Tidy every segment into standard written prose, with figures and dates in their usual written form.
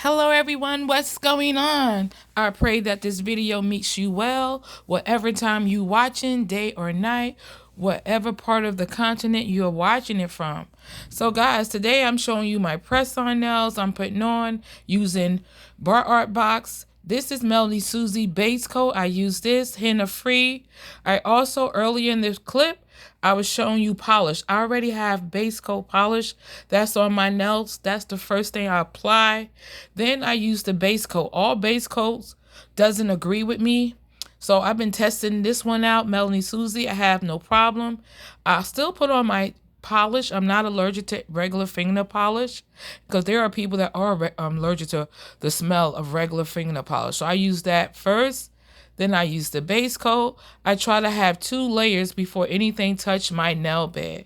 Hello everyone, what's going on? I pray that this video meets you well, whatever time you watching, day or night, whatever part of the continent you're watching it from. So guys, today I'm showing you my press-on nails I'm putting on using Bar Art Box. This is Melody Susie base coat. I use this, henna free. I also, earlier in this clip, I was showing you polish. I already have base coat polish. That's on my nails. That's the first thing I apply. Then I use the base coat. All base coats doesn't agree with me. So I've been testing this one out, Melanie Susie. I have no problem. I still put on my polish. I'm not allergic to regular fingernail polish because there are people that are allergic to the smell of regular fingernail polish. So I use that first. Then I use the base coat. I try to have 2 layers before anything touch my nail bed.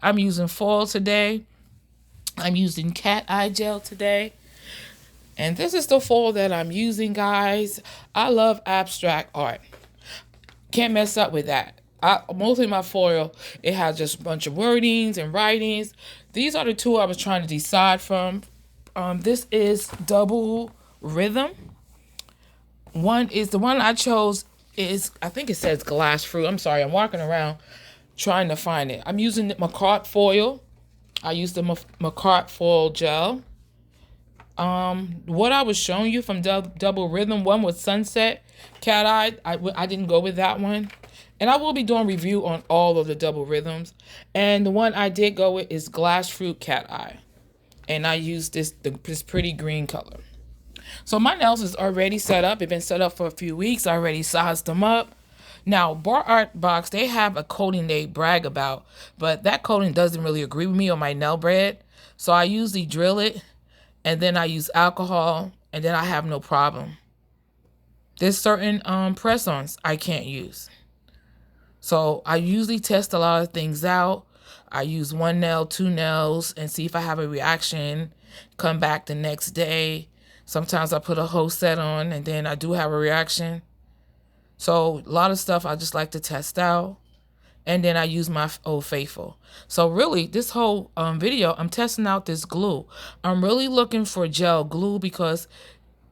I'm using foil today. I'm using cat eye gel today. And this is the foil that I'm using, guys. I love abstract art. Can't mess up with that. Mostly my foil, it has just a bunch of wordings and writings. These are the 2 I was trying to decide from. This is Double Rhythm. One is the one I chose is, I think it says glass fruit. I'm sorry, I'm walking around trying to find it. I'm using the McCart foil. I use the McCart foil gel. What I was showing you from Double Rhythm, one was Sunset Cat Eye. I didn't go with that one. And I will be doing review on all of the Double Rhythms. And the one I did go with is Glass Fruit Cat Eye. And I used this pretty green color. So my nails is already set up. It's been set up for a few weeks. I already sized them up. Now, Bar Art Box, they have a coating they brag about, but that coating doesn't really agree with me on my nail bed. So I usually drill it, and then I use alcohol, and then I have no problem. There's certain press-ons I can't use. So I usually test a lot of things out. I use 1 nail, 2 nails, and see if I have a reaction. Come back the next day. Sometimes I put a whole set on and then I do have a reaction. So a lot of stuff I just like to test out. And then I use my Old Faithful. So really, this whole video, I'm testing out this glue. I'm really looking for gel glue because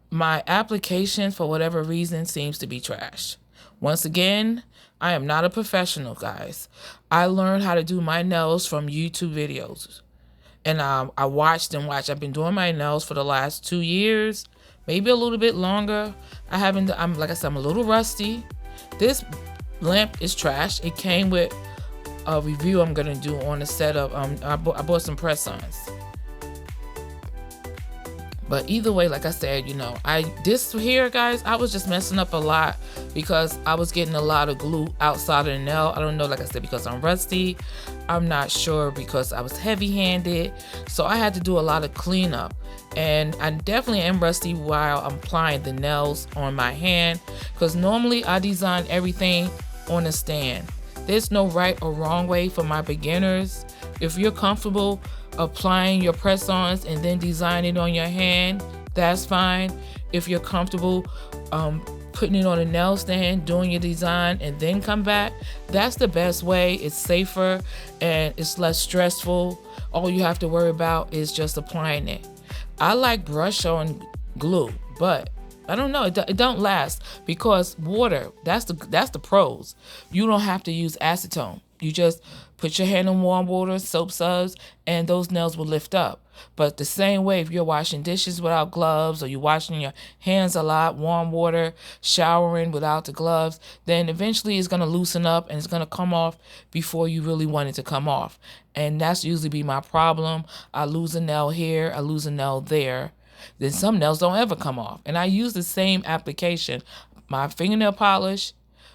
my application, for whatever reason, seems to be trash. Once again, I am not a professional, guys. I learned how to do my nails from YouTube videos. And I watched and watched. I've been doing my nails for the last 2 years, maybe a little bit longer. Like I said, I'm a little rusty. This lamp is trash. It came with a review I'm gonna do on a set of I bought some press-ons. But either way, like I said, this here, guys, I was just messing up a lot because I was getting a lot of glue outside of the nail. I don't know, like I said, because I'm rusty. I'm not sure because I was heavy-handed. So I had to do a lot of cleanup. And I definitely am rusty while I'm applying the nails on my hand because normally I design everything on a stand. There's no right or wrong way for my beginners. If you're comfortable applying your press-ons and then design it on your hand, that's fine. If you're comfortable putting it on a nail stand, doing your design, and then come back, that's the best way. It's safer and it's less stressful. All you have to worry about is just applying it. I like brush on glue, but I don't know, it don't last because water, that's the pros. You don't have to use acetone. You just put your hand in warm water, soap suds, and those nails will lift up. But the same way, if you're washing dishes without gloves or you're washing your hands a lot, warm water, showering without the gloves, then eventually it's going to loosen up and it's going to come off before you really want it to come off. And that's usually be my problem. I lose a nail here, I lose a nail there. Then some nails don't ever come off. And I use the same application, my fingernail polish,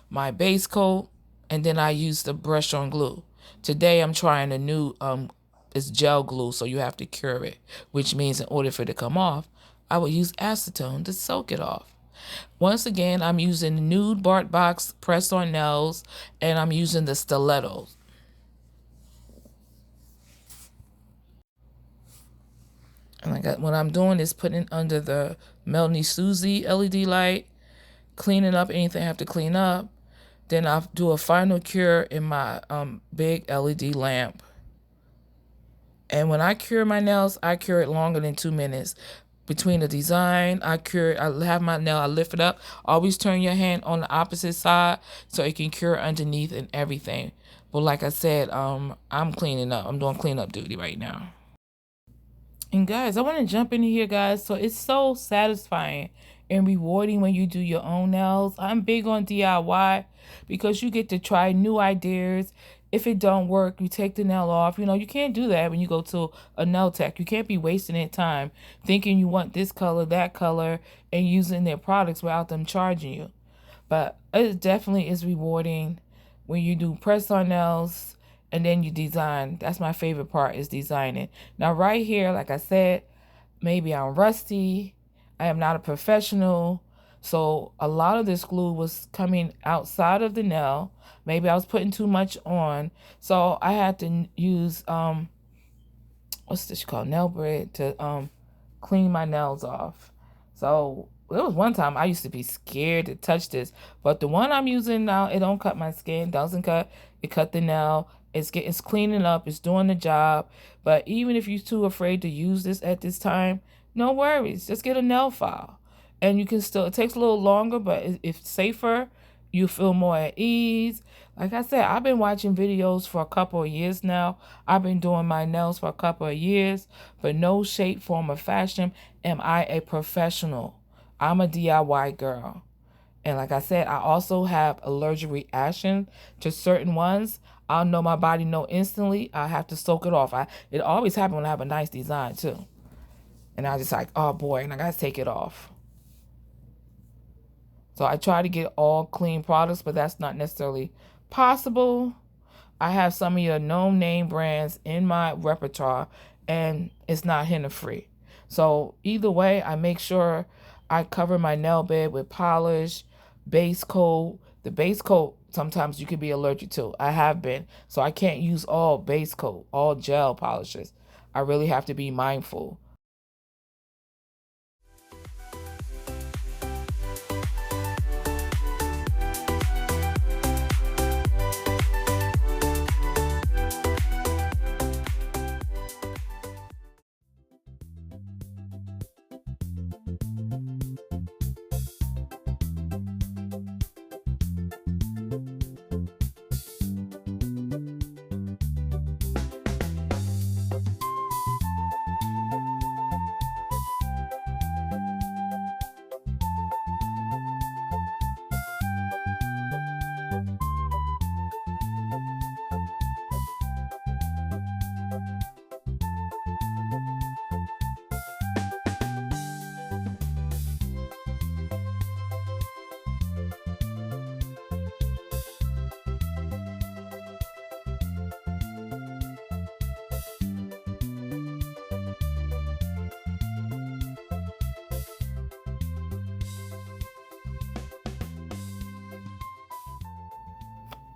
my base coat, and then I use the brush on glue. Today I'm trying a new, it's gel glue, so you have to cure it, which means in order for it to come off, I will use acetone to soak it off. Once again, I'm using the Nude Bart Box press-on nails, and I'm using the stilettos. And what I'm doing is putting under the Melanie Susie LED light, cleaning up anything I have to clean up. Then I'll do a final cure in my big LED lamp. And when I cure my nails, I cure it longer than 2 minutes. between the design. I have my nail, I lift it up. Always turn your hand on the opposite side so it can cure underneath and everything. But like I said, I'm cleaning up. I'm doing cleanup duty right now. And guys, I want to jump in here, guys. So it's so satisfying and rewarding when you do your own nails. I'm big on DIY because you get to try new ideas. If it don't work, you take the nail off. You know, you can't do that when you go to a nail tech. You can't be wasting their time thinking you want this color, that color, and using their products without them charging you. But it definitely is rewarding when you do press-on nails and then you design. That's my favorite part, is designing. Now right here, like I said, maybe I'm rusty. I am not a professional. So a lot of this glue was coming outside of the nail. Maybe I was putting too much on. So I had to use, what's this called? Nail bread to clean my nails off. So there was one time I used to be scared to touch this, but the one I'm using now, it don't cut my skin, doesn't cut, it cut the nail, it's cleaning up, it's doing the job. But even if you're too afraid to use this at this time, no worries, just get a nail file. And you can still, it takes a little longer, but it's safer. You feel more at ease. Like I said, I've been watching videos for a couple of years now. I've been doing my nails for a couple of years. But no shape, form, or fashion am I a professional. I'm a DIY girl. And like I said, I also have allergic reaction to certain ones. I'll know, my body know instantly. I have to soak it off. It always happens when I have a nice design too. And I just like, oh boy, and I gotta take it off. So I try to get all clean products, but that's not necessarily possible. I have some of your known name brands in my repertoire, and it's not henna free. So either way, I make sure I cover my nail bed with polish, base coat. The base coat, sometimes you could be allergic to. I have been. So I can't use all base coat, all gel polishes. I really have to be mindful.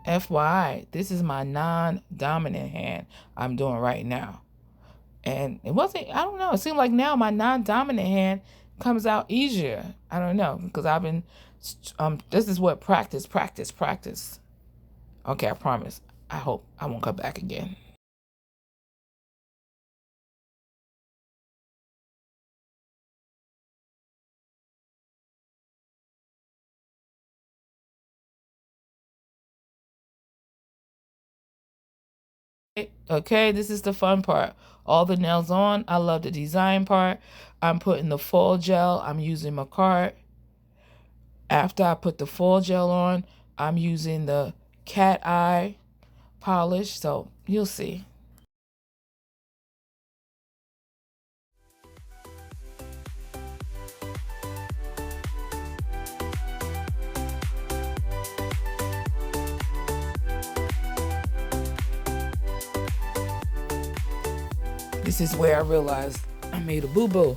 FYI, this is my non-dominant hand I'm doing right now. And it wasn't, I don't know, it seemed like now my non-dominant hand comes out easier. I don't know, because I've been, this is what practice. Okay, I promise. I hope I won't come back again. Okay, this is the fun part. All the nails on. I love the design part. I'm putting the full gel. I'm using my card. After I put the full gel on, I'm using the cat eye polish. So you'll see. This is where I realized I made a boo-boo.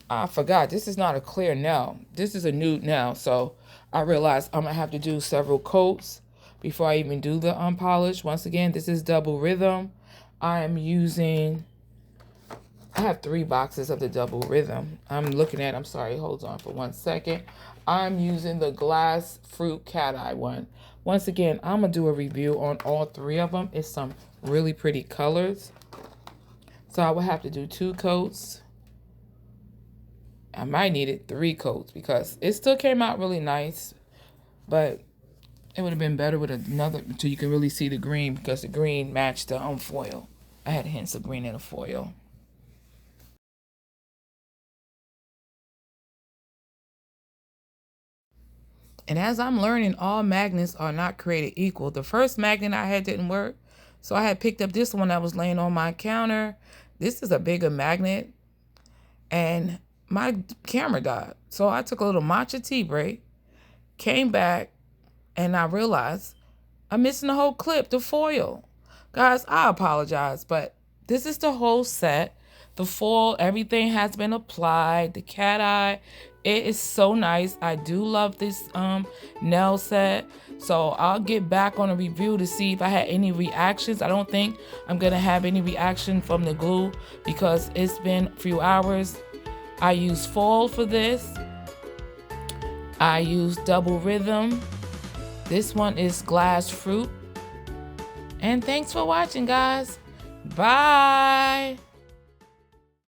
I forgot, this is not a clear nail. This is a nude nail, so I realized I'm gonna have to do several coats before I even do the unpolished. Once again, this is Double Rhythm. I am using, I have 3 boxes of the Double Rhythm. I'm sorry, hold on for 1 second. I'm using the glass fruit cat eye one. Once again, I'm gonna do a review on all 3 of them. It's some really pretty colors. So I will have to do 2 coats. I might need it 3 coats because it still came out really nice, but it would have been better with another until you can really see the green because the green matched the foil. I had hints of green in the foil. And as I'm learning, all magnets are not created equal. The first magnet I had didn't work, so I had picked up this one that was laying on my counter. This is a bigger magnet, and my camera died. So I took a little matcha tea break, came back, and I realized I'm missing the whole clip, the foil. Guys, I apologize, but this is the whole set. The foil, everything has been applied. The cat eye, it is so nice. I do love this nail set. So I'll get back on a review to see if I had any reactions. I don't think I'm gonna have any reaction from the glue because it's been a few hours. I use foil for this. I use double rhythm. This one is glass fruit. And thanks for watching, guys. Bye.